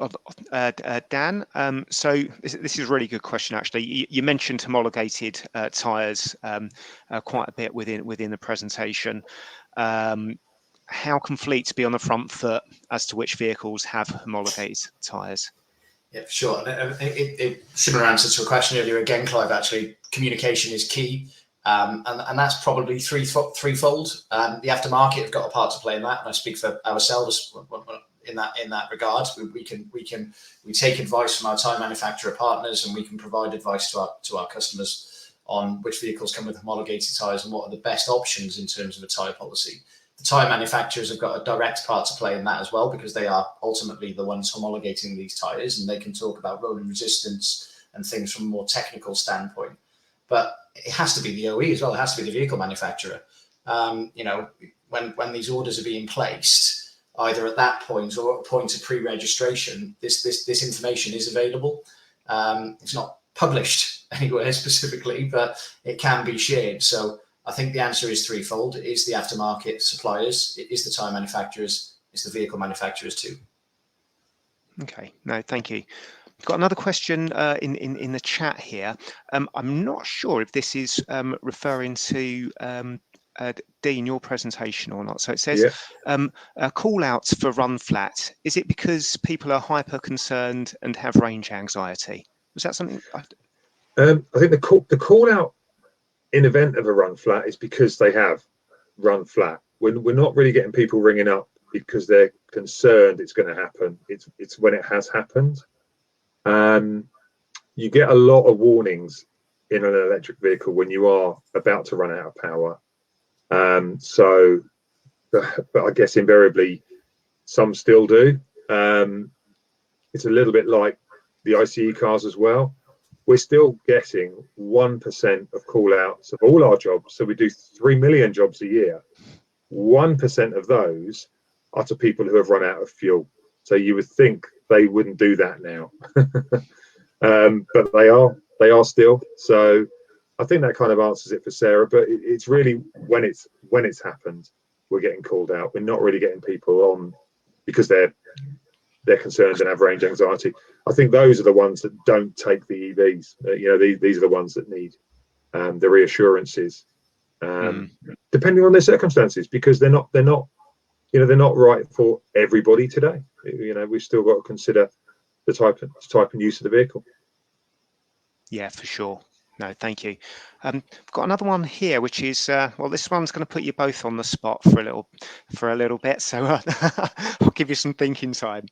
Dan. So this is a really good question, actually. You mentioned homologated tyres quite a bit within the presentation. How can fleets be on the front foot as to which vehicles have homologated tyres? Yeah, for sure. Similar answer to a question earlier again, Clive. Actually, communication is key. And that's probably threefold. The aftermarket have got a part to play in that, and I speak for ourselves in that regard. We take advice from our tyre manufacturer partners, and we can provide advice to our customers on which vehicles come with homologated tyres and what are the best options in terms of a tyre policy. The tyre manufacturers have got a direct part to play in that as well, because they are ultimately the ones homologating these tyres, and they can talk about rolling resistance and things from a more technical standpoint. But it has to be the OE as well. It has to be the vehicle manufacturer. When these orders are being placed, either at that point or at a point of pre-registration, this information is available. It's not published anywhere specifically, but it can be shared. So I think the answer is threefold. It is the aftermarket suppliers, it is the tyre manufacturers, it's the vehicle manufacturers too. Okay, no, thank you. Got another question in the chat here. I'm not sure if this is referring to Dean, your presentation or not. So it says call outs for run flat. Is it because people are hyper concerned and have range anxiety? Was that something? I think the call out in event of a run flat is because they have run flat. We're not really getting people ringing up because they're concerned it's going to happen. It's when it has happened. You get a lot of warnings in an electric vehicle when you are about to run out of power. But I guess invariably some still do. It's a little bit like the ICE cars as well. We're still getting 1% of call outs of all our jobs. So we do 3 million jobs a year. 1% of those are to people who have run out of fuel. So you would think they wouldn't do that now. But they are still. So I think that kind of answers it for Sarah, but it's really when it's happened, we're getting called out. We're not really getting people on because they're concerned and have range anxiety. I think those are the ones that don't take the EVs. These are the ones that need the reassurances, depending on their circumstances, because they're not right for everybody today. We've still got to consider the type and use of the vehicle. Yeah, for sure. No, thank you. I've got another one here, which is well, this one's going to put you both on the spot for a little bit. So I'll give you some thinking time.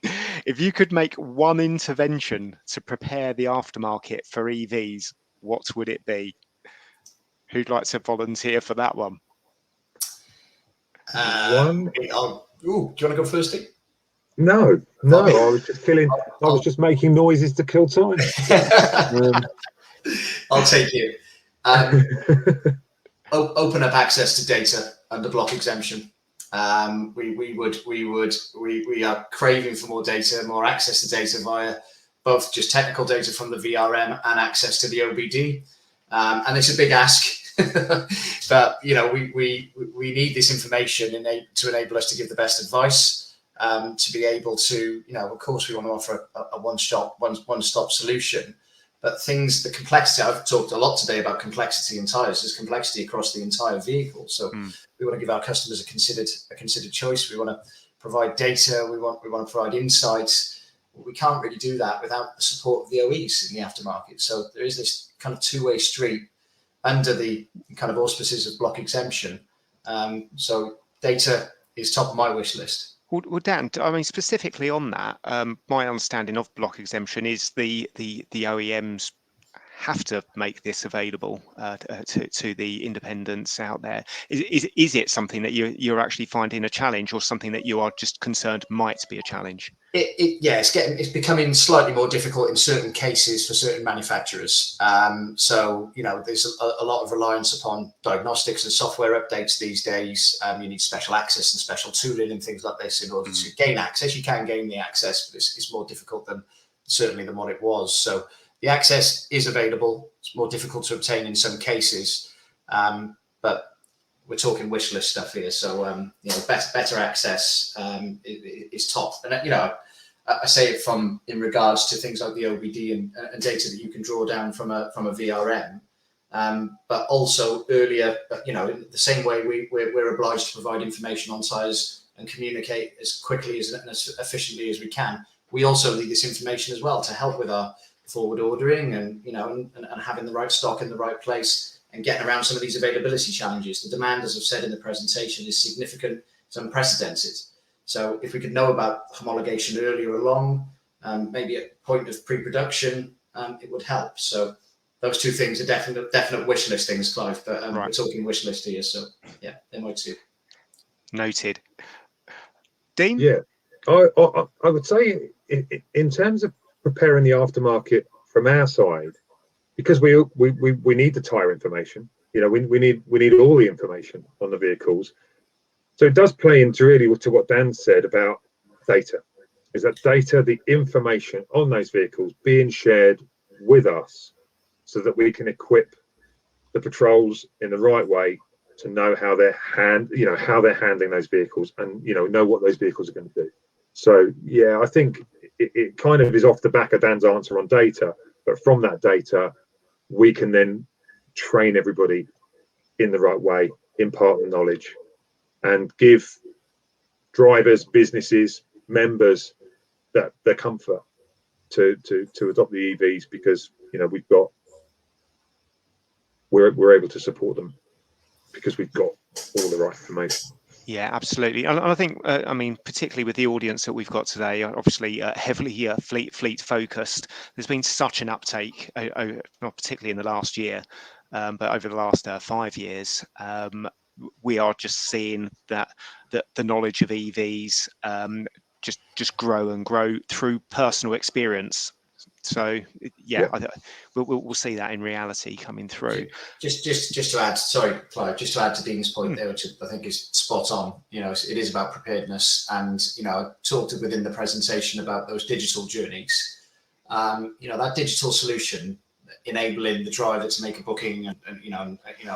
If you could make one intervention to prepare the aftermarket for EVs, what would it be? Who'd like to volunteer for that one? Do you want to go first, Steve? No. I was just making noises to kill time. I'll take you. Open up access to data under block exemption. We are craving for more data, more access to data via both just technical data from the VRM and access to the OBD. And it's a big ask, but we need this information to enable us to give the best advice. To be able to, of course, we want to offer a one-stop solution. But the complexity, I've talked a lot today about complexity in tyres. There's complexity across the entire vehicle. So we want to give our customers a considered choice. We want to provide data. We want to provide insights. We can't really do that without the support of the OEs in the aftermarket. So there is this kind of two-way street under the kind of auspices of block exemption. So data is top of my wish list. Well, Dan, I mean, specifically on that, my understanding of block exemption is the OEMs have to make this available to the independents out there. Is it something that you're actually finding a challenge, or something that you are just concerned might be a challenge? It's becoming slightly more difficult in certain cases for certain manufacturers. So there's a lot of reliance upon diagnostics and software updates these days. You need special access and special tooling and things like this in order to gain access. You can gain the access, but it's more difficult than what it was. So the access is available. It's more difficult to obtain in some cases, but we're talking wish list stuff here. So better access is top. And I say it in regards to things like the OBD and data that you can draw down from a VRM, but also earlier, in the same way we're obliged to provide information on tyres and communicate as quickly and as efficiently as we can. We also need this information as well to help with our forward ordering and having the right stock in the right place and getting around some of these availability challenges. The demand, as I've said in the presentation, is significant. It's unprecedented. So if we could know about homologation earlier along, maybe at point of pre-production, it would help. So those two things are definite wish list things, Clive, but right. We're talking wish list here. So yeah, MO2. Noted. Dean? Yeah, I would say in terms of preparing the aftermarket from our side, because we need the tyre information. We need all the information on the vehicles. So it does play into really to what Dan said about data. Is that data, the information on those vehicles being shared with us so that we can equip the patrols in the right way to know how they're handling those vehicles, and know what those vehicles are going to do. So yeah, I think it kind of is off the back of Dan's answer on data, but from that data we can then train everybody in the right way, impart the knowledge, and give drivers, businesses, members that the comfort to adopt the EVs, because we're able to support them because we've got all the right information. Yeah, absolutely. And I think, I mean, particularly with the audience that we've got today, obviously heavily fleet focused, there's been such an uptake, not particularly in the last year, but over the last 5 years. We are just seeing that the knowledge of EVs just grow and grow through personal experience. So yeah. We'll see that in reality coming through. Just to add, sorry, Clive, just to add to Dean's point there, which I think is spot on. It is about preparedness, and I talked within the presentation about those digital journeys. That digital solution enabling the driver to make a booking and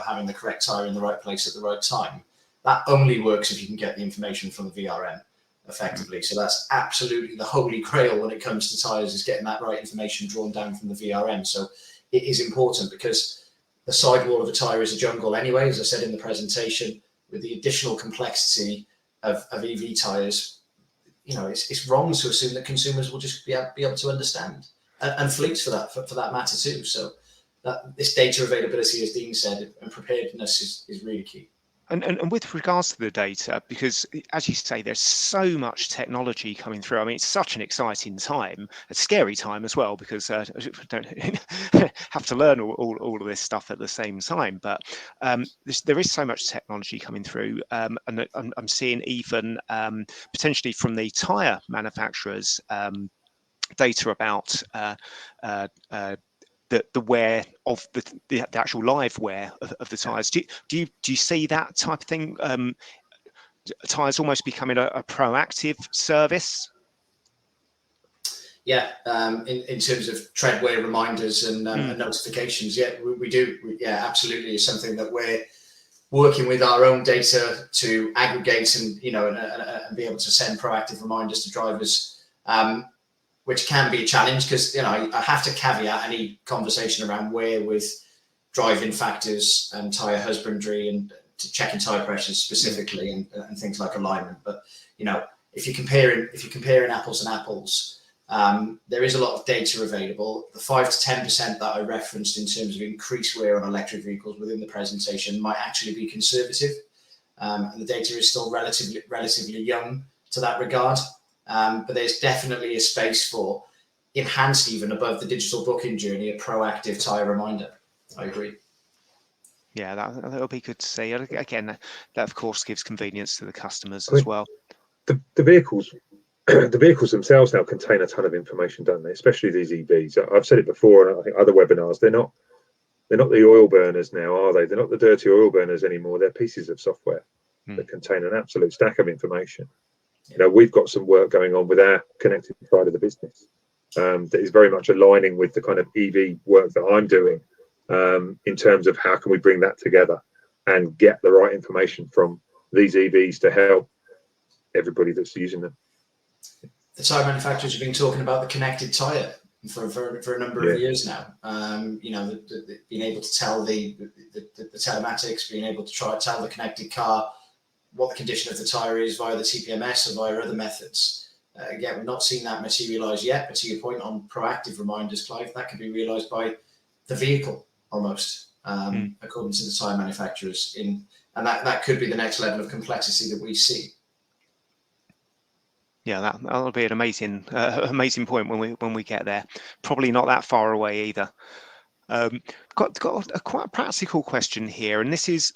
having the correct tire in the right place at the right time. That only works if you can get the information from the VRM effectively. So that's absolutely the holy grail when it comes to tires, is getting that right information drawn down from the VRM. So it is important, because the sidewall of a tire is a jungle anyway, as I said in the presentation. With the additional complexity of EV tires, it's wrong to assume that consumers will just be able to understand, and fleets for that matter too. So that this data availability, as Dean said, and preparedness is really key. And with regards to the data, because as you say, there's so much technology coming through. I mean, it's such an exciting time, a scary time as well, because I don't have to learn all of this stuff at the same time. But there is so much technology coming through, and I'm seeing even potentially from the tyre manufacturers data about the wear of the actual live wear of the tires. Do you see that type of thing? Tires almost becoming a proactive service. Yeah, in terms of tread wear reminders and notifications, yeah, we do. Yeah, absolutely, is something that we're working with our own data to aggregate and and be able to send proactive reminders to drivers. Which can be a challenge, because I have to caveat any conversation around wear with driving factors and tyre husbandry and checking tyre pressures specifically, and things like alignment. But if you're comparing apples and apples, there is a lot of data available. The 5 to 10% that I referenced in terms of increased wear on electric vehicles within the presentation might actually be conservative, and the data is still relatively young to that regard. But there's definitely a space for enhanced, even above the digital booking journey, a proactive tyre reminder. I agree. Yeah, that'll be good to see. Again, that of course gives convenience to the customers as well. The vehicles, the vehicles themselves now contain a ton of information, don't they? Especially these EVs. I've said it before, and I think other webinars. They're not the oil burners now, are they? They're not the dirty oil burners anymore. They're pieces of software that contain an absolute stack of information. We've got some work going on with our connected side of the business that is very much aligning with the kind of EV work that I'm doing, in terms of how can we bring that together and get the right information from these EVs to help everybody that's using them. The tyre manufacturers have been talking about the connected tyre for a number of years now. Being able to tell the telematics, being able to tell the connected car what the condition of the tyre is via the TPMS or via other methods. Again, we've not seen that materialise yet, but to your point on proactive reminders, Clive, that can be realised by the vehicle almost, according to the tyre manufacturers. And that could be the next level of complexity that we see. Yeah, that'll be an amazing point when we get there. Probably not that far away either. Got a quite practical question here, and this is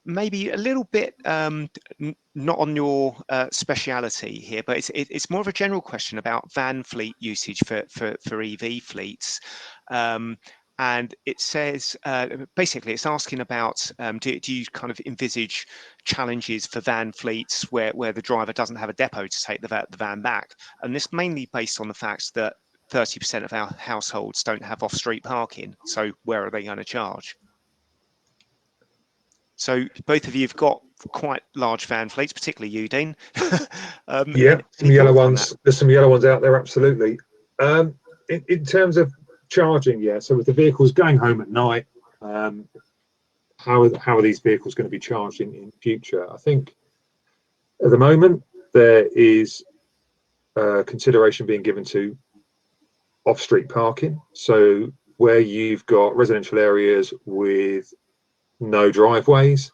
maybe a little bit not on your speciality here, but it's more of a general question about van fleet usage for EV fleets, and and it says basically it's asking about do you kind of envisage challenges for van fleets where the driver doesn't have a depot to take the van back, and this mainly based on the fact that 30% of our households don't have off-street parking, so where are they going to charge? So both of you have got quite large van fleets, particularly you, Dean. Yeah, some yellow ones. There's some yellow ones out there, absolutely. In terms of charging, yeah. So with the vehicles going home at night, how are these vehicles going to be charged in future? I think at the moment there is consideration being given to off-street parking. So where you've got residential areas with no driveways,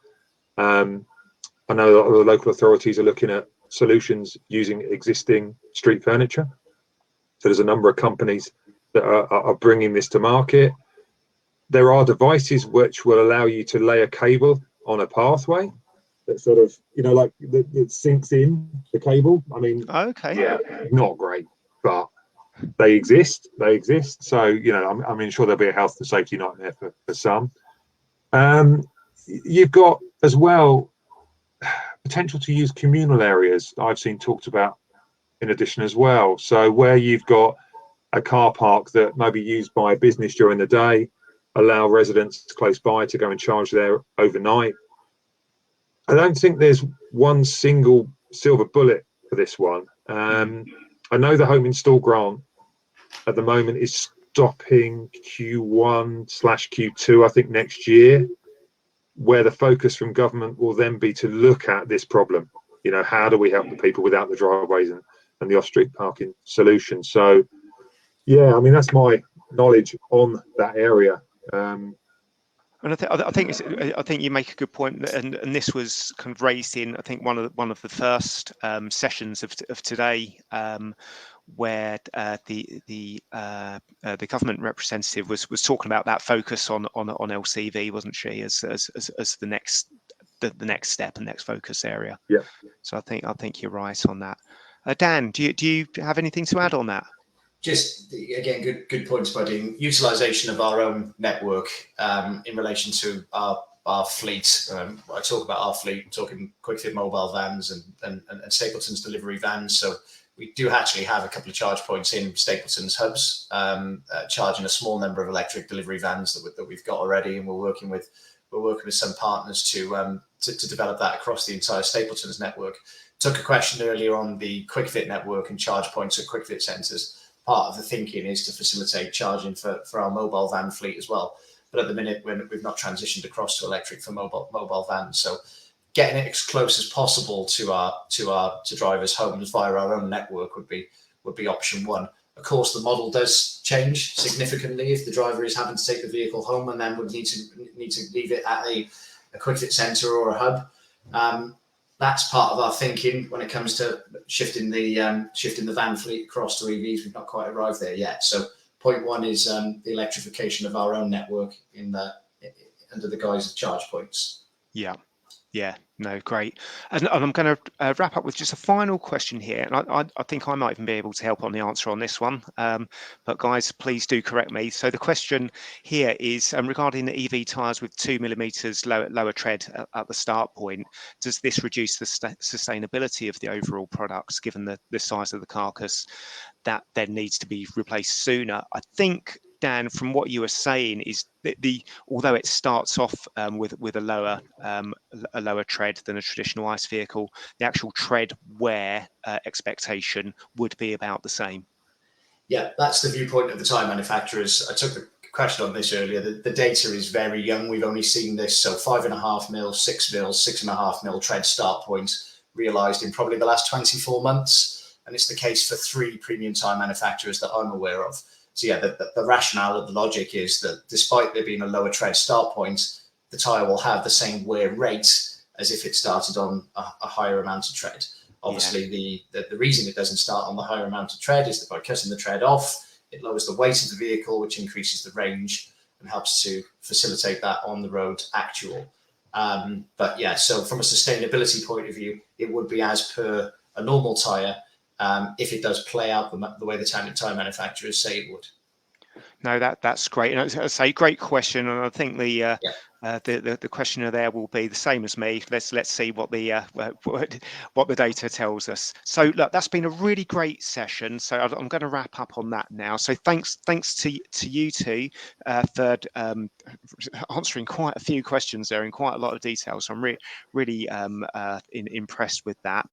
I know that the local authorities are looking at solutions using existing street furniture. So there's a number of companies that are bringing this to market. There are devices which will allow you to lay a cable on a pathway that sort of, like that sinks in the cable. I mean, okay, yeah, not great, but they exist. So, I'm sure there'll be a health and safety nightmare for some. You've got as well potential to use communal areas I've seen talked about in addition as well. So where you've got a car park that may be used by a business during the day, allow residents close by to go and charge there overnight. I don't think there's one single silver bullet for this one. I know the home install grant at the moment is stopping Q1/Q2, I think, next year, where the focus from government will then be to look at this problem. How do we help the people without the driveways and the off-street parking solution? So, yeah, I mean, that's my knowledge on that area. And I think you make a good point, and this was kind of raised in, I think, one of the first sessions of today, where the government representative was talking about that focus on LCV, wasn't she, as the next step and next focus area. Yeah. So I think you're right on that. Dan, do you have anything to add on that? Just again, good points by Dean. Utilisation of our own network in relation to our fleet. I talk about our fleet, I'm talking Kwik Fit mobile vans and Stapleton's delivery vans. So we do actually have a couple of charge points in Stapleton's hubs, charging a small number of electric delivery vans that we've got already, and we're working with some partners to develop that across the entire Stapleton's network. Took a question earlier on the Kwik Fit network and charge points at Kwik Fit centres. Part of the thinking is to facilitate charging for our mobile van fleet as well. But at the minute, we've not transitioned across to electric for mobile vans. So getting it as close as possible to drivers' homes via our own network would be option one. Of course, the model does change significantly if the driver is having to take the vehicle home and then would need to leave it at a Kwik Fit centre or a hub. That's part of our thinking when it comes to shifting the van fleet across to EVs. We've not quite arrived there yet. So point one is the electrification of our own network under the guise of charge points. Yeah, no, great. And I'm going to wrap up with just a final question here. And I think I might even be able to help on the answer on this one. But guys, please do correct me. So the question here is regarding the EV tyres with 2 millimeters lower tread at the start point. Does this reduce the sustainability of the overall products, given the size of the carcass that then needs to be replaced sooner? I think, Dan, from what you were saying, is that although it starts off with a lower tread than a traditional ICE vehicle, the actual tread wear expectation would be about the same. Yeah, that's the viewpoint of the tyre manufacturers. I took the question on this earlier. The data is very young. We've only seen this, so 5.5 mil, 6 mil, 6.5 mil tread start point realised in probably the last 24 months, and it's the case for 3 premium tyre manufacturers that I'm aware of. So yeah, the rationale of the logic is that despite there being a lower tread start point, the tyre will have the same wear rate as if it started on a higher amount of tread. Obviously, the reason it doesn't start on the higher amount of tread is that by cutting the tread off, it lowers the weight of the vehicle, which increases the range and helps to facilitate that on the road actual. But yeah, so from a sustainability point of view, it would be as per a normal tyre, if it does play out the way the tyre manufacturers say it would. No, that's great, and as I say, great question, and I think the questioner there will be the same as me. Let's see what the data tells us. So look, that's been a really great session. So I'm going to wrap up on that now. So thanks to you two for answering quite a few questions there in quite a lot of detail. So I'm really impressed with that.